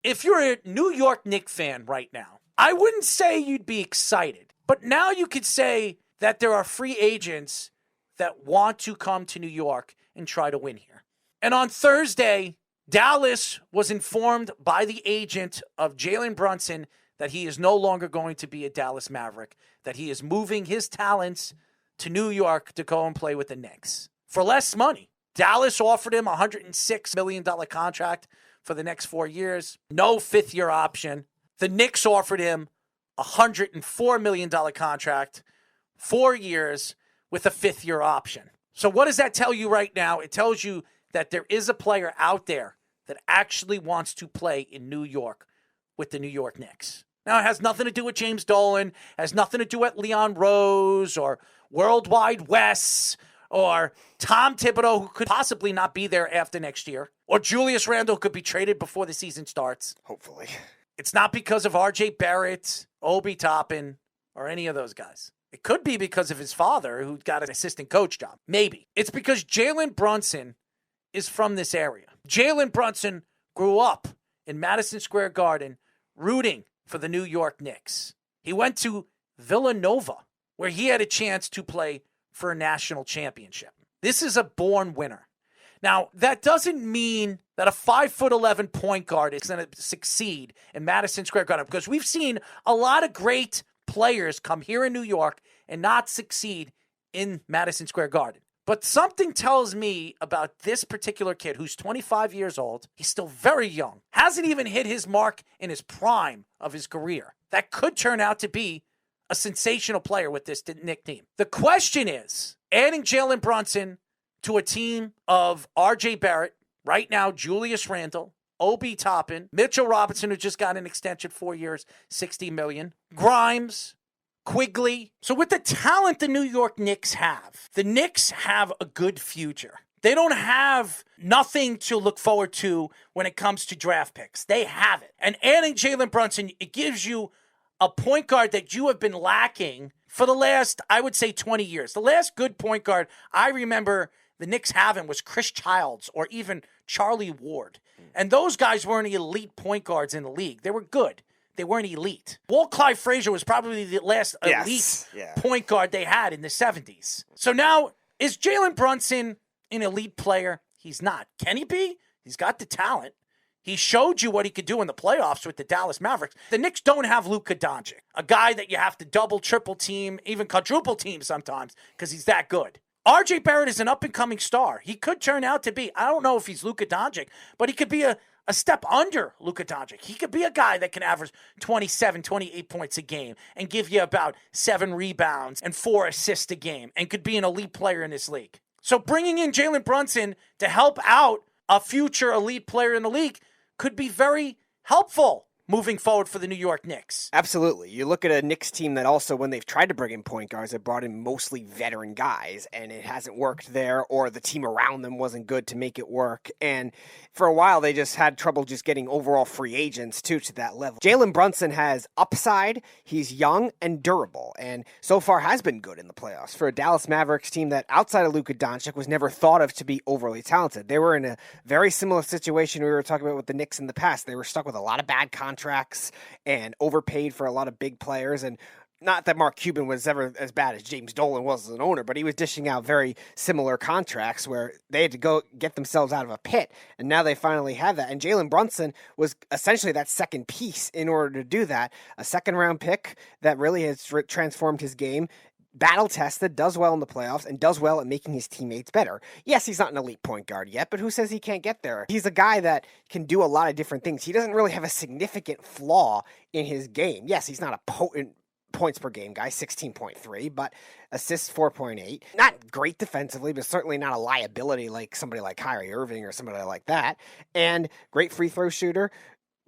If you're a New York Knicks fan right now, I wouldn't say you'd be excited, but now you could say that there are free agents that want to come to New York and try to win here. And on Thursday, Dallas was informed by the agent of Jalen Brunson that he is no longer going to be a Dallas Maverick, that he is moving his talents to New York to go and play with the Knicks for less money. Dallas offered him a $106 million contract for the next 4 years, no fifth-year option. The Knicks offered him a $104 million contract, 4 years, with a fifth-year option. So what does that tell you right now? It tells you that there is a player out there that actually wants to play in New York with the New York Knicks. Now, it has nothing to do with James Dolan, has nothing to do with Leon Rose or Worldwide Wes or Tom Thibodeau, who could possibly not be there after next year, or Julius Randle could be traded before the season starts. Hopefully. It's not because of R.J. Barrett, Obi Toppin, or any of those guys. It could be because of his father, who got an assistant coach job. Maybe. It's because Jalen Brunson is from this area. Jalen Brunson grew up in Madison Square Garden rooting for the New York Knicks. He went to Villanova, where he had a chance to play for a national championship. This is a born winner. Now, that doesn't mean that a 5'11" point guard is going to succeed in Madison Square Garden, because we've seen a lot of great players come here in New York and not succeed in Madison Square Garden. But something tells me about this particular kid who's 25 years old. He's still very young. Hasn't even hit his mark in his prime of his career. That could turn out to be a sensational player with this Knicks team. The question is, adding Jalen Brunson to a team of R.J. Barrett, right now Julius Randle, Obi Toppin, Mitchell Robinson, who just got an extension, 4 years, $60 million, Grimes, Quigley. So with the talent the New York Knicks have, the Knicks have a good future. They don't have nothing to look forward to when it comes to draft picks. They have it. And adding Jalen Brunson, it gives you a point guard that you have been lacking for the last, I would say, 20 years. The last good point guard I remember the Knicks having was Chris Childs or even Charlie Ward. And those guys weren't elite point guards in the league. They were good. They weren't elite. Walt Clyde Frazier was probably the last elite point guard they had in the 70s. So now, is Jalen Brunson an elite player? He's not. Can he be? He's got the talent. He showed you what he could do in the playoffs with the Dallas Mavericks. The Knicks don't have Luka Doncic, a guy that you have to double, triple team, even quadruple team sometimes because he's that good. R.J. Barrett is an up-and-coming star. He could turn out to be, I don't know if he's Luka Doncic, but he could be a step under Luka Doncic. He could be a guy that can average 27, 28 points a game and give you about 7 rebounds and 4 assists a game and could be an elite player in this league. So bringing in Jalen Brunson to help out a future elite player in the league could be very helpful moving forward for the New York Knicks. Absolutely. You look at a Knicks team that also, when they've tried to bring in point guards, have brought in mostly veteran guys, and it hasn't worked there, or the team around them wasn't good to make it work. And for a while, they just had trouble just getting overall free agents, too, to that level. Jalen Brunson has upside. He's young and durable, and so far has been good in the playoffs for a Dallas Mavericks team that, outside of Luka Doncic, was never thought of to be overly talented. They were in a very similar situation we were talking about with the Knicks in the past. They were stuck with a lot of bad contracts and overpaid for a lot of big players. And not that Mark Cuban was ever as bad as James Dolan was as an owner, but he was dishing out very similar contracts where they had to go get themselves out of a pit. And now they finally have that. And Jalen Brunson was essentially that second piece in order to do that. A second round pick that really has transformed his game. Battle-tested, does well in the playoffs, and does well at making his teammates better. Yes, he's not an elite point guard yet, but who says he can't get there? He's a guy that can do a lot of different things. He doesn't really have a significant flaw in his game. Yes, he's not a potent points per game guy, 16.3, but assists 4.8. Not great defensively, but certainly not a liability like somebody like Kyrie Irving or somebody like that. And great free throw shooter.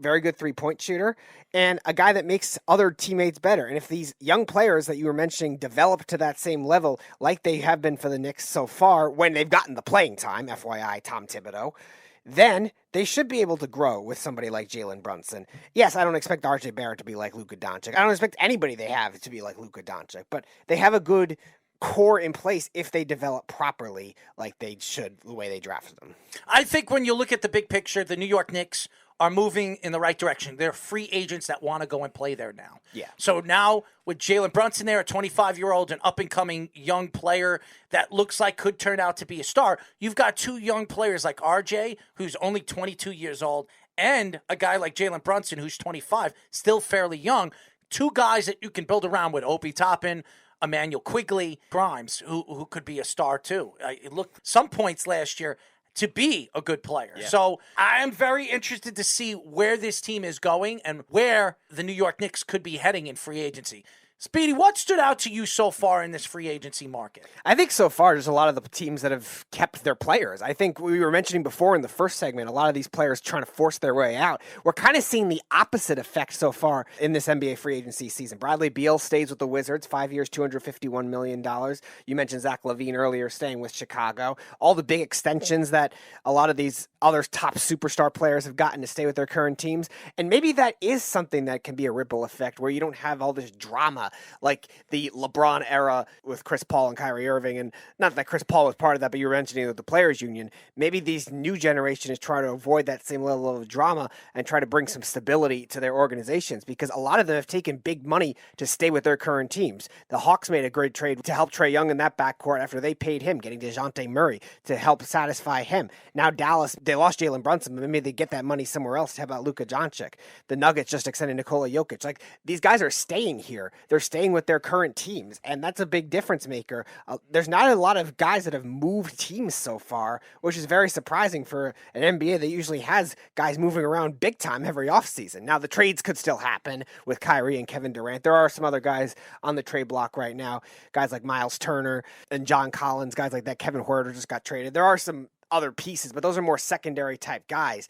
Very good three-point shooter, and a guy that makes other teammates better. And if these young players that you were mentioning develop to that same level, like they have been for the Knicks so far, when they've gotten the playing time, FYI, Tom Thibodeau, then they should be able to grow with somebody like Jalen Brunson. Yes, I don't expect R.J. Barrett to be like Luka Doncic. I don't expect anybody they have to be like Luka Doncic, but they have a good core in place if they develop properly like they should, the way they drafted them. I think when you look at the big picture, the New York Knicks are moving in the right direction. They're free agents that want to go and play there now. Yeah. So now with Jalen Brunson there, a 25-year-old, an up-and-coming young player that looks like could turn out to be a star, you've got two young players like RJ, who's only 22 years old, and a guy like Jalen Brunson, who's 25, still fairly young. Two guys that you can build around with Obi Toppin, Emmanuel Quigley, Grimes, who could be a star too. It looked some points last year to be a good player. Yeah. So I am very interested to see where this team is going and where the New York Knicks could be heading in free agency. Speedy, what stood out to you so far in this free agency market? I think so far there's a lot of the teams that have kept their players. I think we were mentioning before in the first segment, a lot of these players trying to force their way out. We're kind of seeing the opposite effect so far in this NBA free agency season. Bradley Beal stays with the Wizards, 5 years, $251 million. You mentioned Zach LaVine earlier, staying with Chicago. All the big extensions that a lot of these other top superstar players have gotten to stay with their current teams. And maybe that is something that can be a ripple effect where you don't have all this drama like the LeBron era with Chris Paul and Kyrie Irving. And not that Chris Paul was part of that, but you were mentioning the Players Union. Maybe these new generation is trying to avoid that same level of drama and try to bring some stability to their organizations, because a lot of them have taken big money to stay with their current teams. The Hawks made a great trade to help Trae Young in that backcourt after they paid him, getting DeJounte Murray to help satisfy him. Now Dallas, they lost Jalen Brunson, but maybe they get that money somewhere else. How about Luka Doncic? The Nuggets just extended Nikola Jokic. Like, these guys are staying here. They're staying with their current teams, and that's a big difference maker. There's not a lot of guys that have moved teams so far, which is very surprising for an NBA that usually has guys moving around big time every offseason. Now, the trades could still happen with Kyrie and Kevin Durant. There are some other guys on the trade block right now, guys like Miles Turner and John Collins, guys like that. Kevin Huerter just got traded. There are some other pieces, but those are more secondary type guys.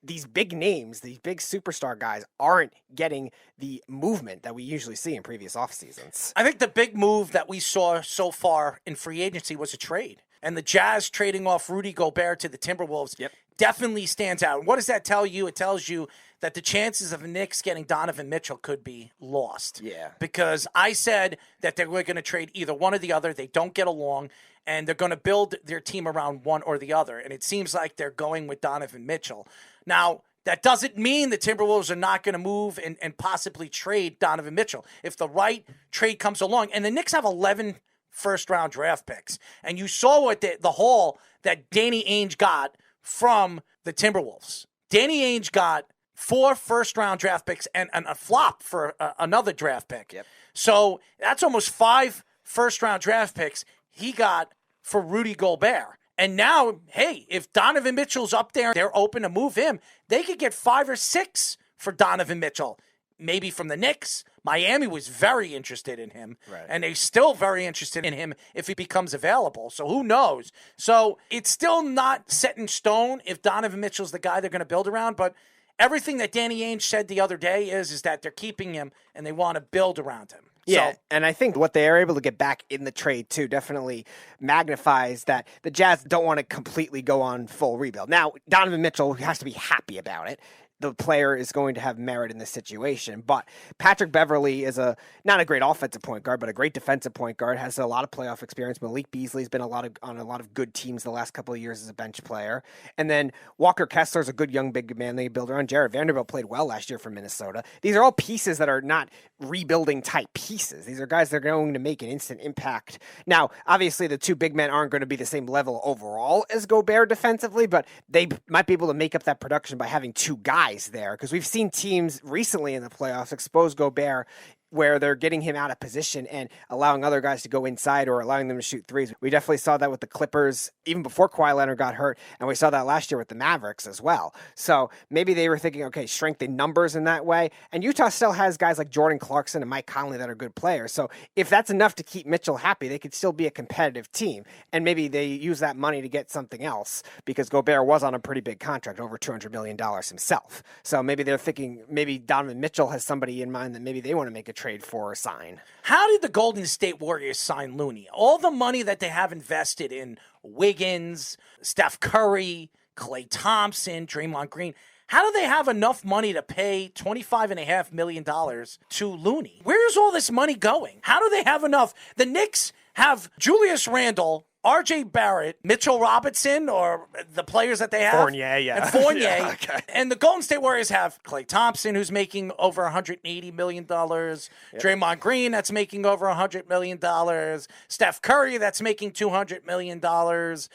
These big names, these big superstar guys aren't getting the movement that we usually see in previous off seasons. I think the big move that we saw so far in free agency was a trade. And the Jazz trading off Rudy Gobert to the Timberwolves definitely stands out. What does that tell you? It tells you that the chances of the Knicks getting Donovan Mitchell could be lost. Yeah. Because I said that they were going to trade either one or the other. They don't get along, and they're going to build their team around one or the other. And it seems like they're going with Donovan Mitchell. Now, that doesn't mean the Timberwolves are not going to move and possibly trade Donovan Mitchell. If the right trade comes along, and the Knicks have 11 first-round draft picks, and you saw what the haul that Danny Ainge got from the Timberwolves. Danny Ainge got 4 first-round draft picks and a flop for another draft pick. Yep. So that's almost 5 first-round draft picks he got for Rudy Gobert. And now, hey, if Donovan Mitchell's up there, they're open to move him. They could get 5 or 6 for Donovan Mitchell. Maybe from the Knicks. Miami was very interested in him. Right. And they're still very interested in him if he becomes available. So who knows? So it's still not set in stone if Donovan Mitchell's the guy they're going to build around. But everything that Danny Ainge said the other day is that they're keeping him and they want to build around him. Yeah, So, and I think what they are able to get back in the trade, too, definitely magnifies that the Jazz don't want to completely go on full rebuild. Now, Donovan Mitchell has to be happy about it. The player is going to have merit in this situation. But Patrick Beverley is not a great offensive point guard, but a great defensive point guard, has a lot of playoff experience. Malik Beasley's been on a lot of good teams the last couple of years as a bench player. And then Walker Kessler's a good young big man they build around. Jared Vanderbilt played well last year for Minnesota. These are all pieces that are not rebuilding type pieces. These are guys that are going to make an instant impact. Now, obviously, the 2 big men aren't going to be the same level overall as Gobert defensively, but they might be able to make up that production by having 2 guys there, because we've seen teams recently in the playoffs expose Gobert where they're getting him out of position and allowing other guys to go inside or allowing them to shoot threes. We definitely saw that with the Clippers even before Kawhi Leonard got hurt, and we saw that last year with the Mavericks as well. So maybe they were thinking, okay, strength in numbers in that way. And Utah still has guys like Jordan Clarkson and Mike Conley that are good players. So if that's enough to keep Mitchell happy, they could still be a competitive team. And maybe they use that money to get something else, because Gobert was on a pretty big contract, over $200 million himself. So maybe they're thinking maybe Donovan Mitchell has somebody in mind that maybe they want to make a trade for or sign. how did the Golden State Warriors sign Looney? All the money that they have invested in Wiggins, Steph Curry, Klay Thompson, Draymond Green, how do they have enough money to pay $25.5 million to Looney? Where's all this money going? How do they have enough? The Knicks have Julius Randle, R.J. Barrett, Mitchell Robinson, or the players that they have. Fournier, yeah. And Fournier. Yeah, okay. And the Golden State Warriors have Klay Thompson, who's making over $180 million. Draymond Green, that's making over $100 million. Steph Curry, that's making $200 million.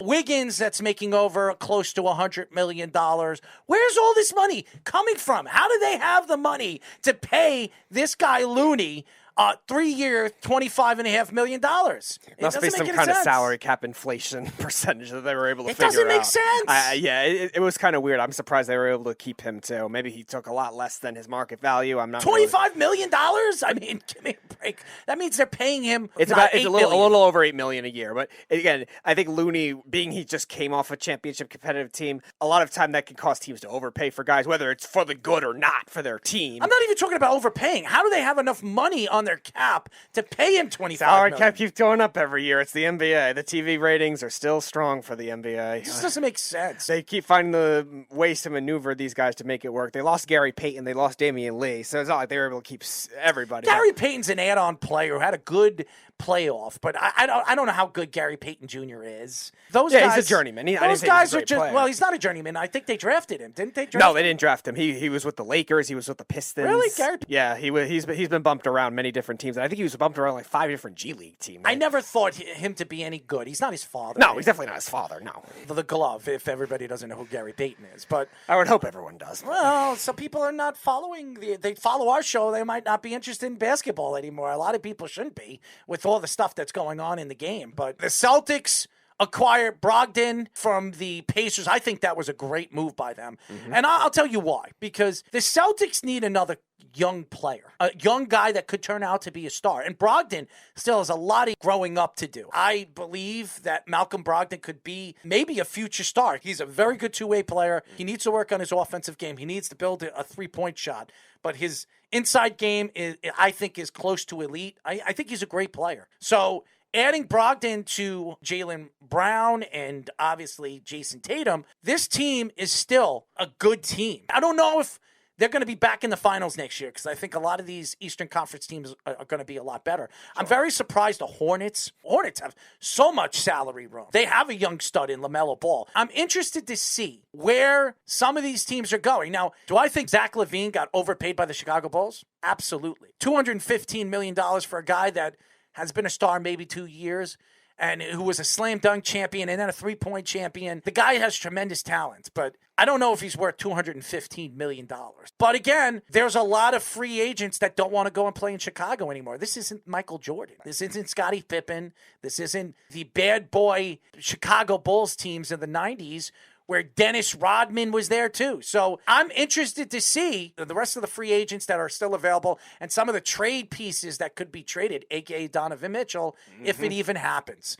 Wiggins, that's making over close to $100 million. Where's all this money coming from? How do they have the money to pay this guy Looney 3-year, $25.5 million? Must be some kind of salary cap inflation percentage that they were able to figure out. It doesn't make sense. It was kind of weird. I'm surprised they were able to keep him too. Maybe he took a lot less than his market value. I'm not. $25 million? I mean, give me a break. That means they're paying him. It's a little over $8 million a year. But again, I think Looney, being he just came off a championship competitive team, a lot of time that can cause teams to overpay for guys, whether it's for the good or not for their team. I'm not even talking about overpaying. How do they have enough money on their cap to pay him $25 million? Salary cap keeps going up every year. It's the NBA. The TV ratings are still strong for the NBA. It just doesn't make sense. They keep finding the ways to maneuver these guys to make it work. They lost Gary Payton. They lost Damian Lee. So it's not like they were able to keep everybody. Gary Payton's an add-on player who had a good playoff, but I don't know how good Gary Payton Jr. is. Those guys, he's a journeyman. Those guys are just, well, he's not a journeyman. I think they drafted him. Didn't they draft him? No, they didn't draft him. He was with the Lakers. He was with the Pistons. Really? Gary? Yeah, he's been bumped around many different teams. And I think he was bumped around like 5 different G League teams. I never thought him to be any good. He's not his father. No, he's definitely not his father, no. The glove, if everybody doesn't know who Gary Payton is. But I would hope everyone does. Well, some people are not following. They follow our show. They might not be interested in basketball anymore. A lot of people shouldn't be with all the stuff that's going on in the game. But the Celtics acquired Brogdon from the Pacers. I think that was a great move by them. Mm-hmm. And I'll tell you why. Because the Celtics need another young player, a young guy that could turn out to be a star. And Brogdon still has a lot of growing up to do. I believe that Malcolm Brogdon could be maybe a future star. He's a very good two-way player. He needs to work on his offensive game. He needs to build a three-point shot. But his inside game, I think, is close to elite. I think he's a great player. So adding Brogdon to Jalen Brown and obviously Jason Tatum, this team is still a good team. I don't know if they're going to be back in the finals next year because I think a lot of these Eastern Conference teams are going to be a lot better. Sure. I'm very surprised the Hornets have so much salary room. They have a young stud in LaMelo Ball. I'm interested to see where some of these teams are going. Now, do I think Zach LaVine got overpaid by the Chicago Bulls? Absolutely. $215 million for a guy that has been a star maybe 2 years and who was a slam dunk champion and then a three-point champion. The guy has tremendous talent, but I don't know if he's worth $215 million. But again, there's a lot of free agents that don't want to go and play in Chicago anymore. This isn't Michael Jordan. This isn't Scottie Pippen. This isn't the bad boy Chicago Bulls teams in the 90s where Dennis Rodman was there too. So I'm interested to see the rest of the free agents that are still available and some of the trade pieces that could be traded, a.k.a. Donovan Mitchell, if it even happens.